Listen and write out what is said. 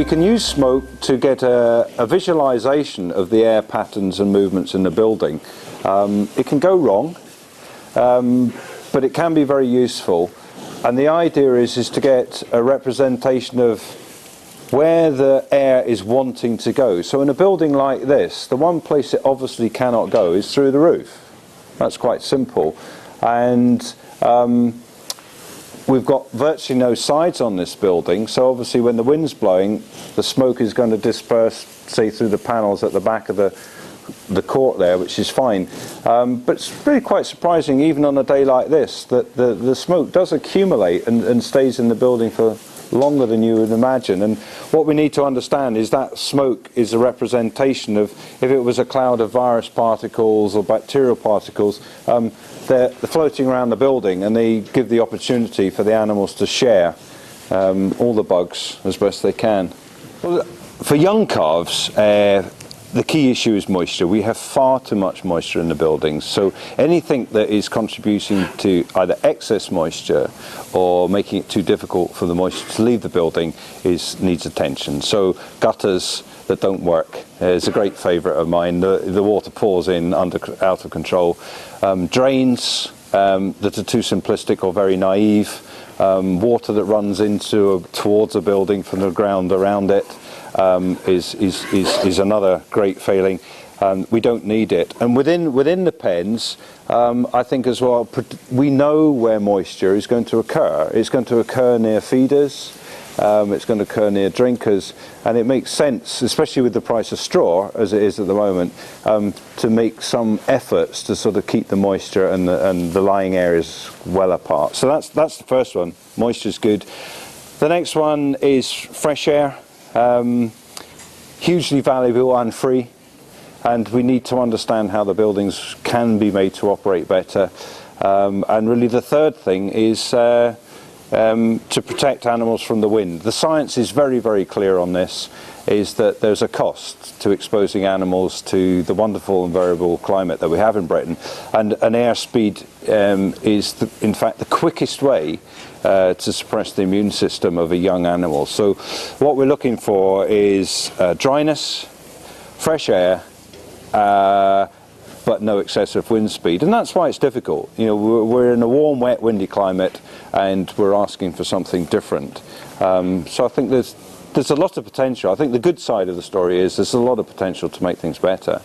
we can use smoke to get a visualization of the air patterns and movements in the building. It can go wrong, but it can be very useful. And the idea is to get a representation of where the air is wanting to go. So in a building like this, the one place it obviously cannot go is through the roof. That's quite simple. And we've got virtually no sides on this building, so obviously when the wind's blowing, the smoke is going to disperse, say, through the panels at the back of the court there, which is fine. But it's really quite surprising, even on a day like this, that the smoke does accumulate and stays in the building for longer than you would imagine. And what we need to understand is that smoke is a representation of, if it was a cloud of virus particles or bacterial particles, they're floating around the building, and they give the opportunity for the animals to share all the bugs as best they can. Well, for young calves, the key issue is moisture. We have far too much moisture in the buildings, so anything that is contributing to either excess moisture or making it too difficult for the moisture to leave the building needs attention. So gutters that don't work is a great favourite of mine. The water pours in out of control. Drains that are too simplistic or very naive. Water that runs towards a building from the ground around it. Is another great failing. We don't need it. And within the pens, I think as well, we know where moisture is going to occur. It's going to occur near feeders, it's going to occur near drinkers, and it makes sense, especially with the price of straw as it is at the moment, to make some efforts to sort of keep the moisture and the lying areas well apart. So that's the first one. Moisture's good. The next one is fresh air. Hugely valuable and free, and we need to understand how the buildings can be made to operate better. And really the third thing is to protect animals from the wind. The science is very, very clear on this, is that there's a cost to exposing animals to the wonderful and variable climate that we have in Britain, and an airspeed is in fact the quickest way to suppress the immune system of a young animal. So what we're looking for is dryness, fresh air, but no excessive wind speed, and that's why it's difficult. You know, we're in a warm, wet, windy climate, and we're asking for something different. So I think there's a lot of potential. I think the good side of the story is there's a lot of potential to make things better.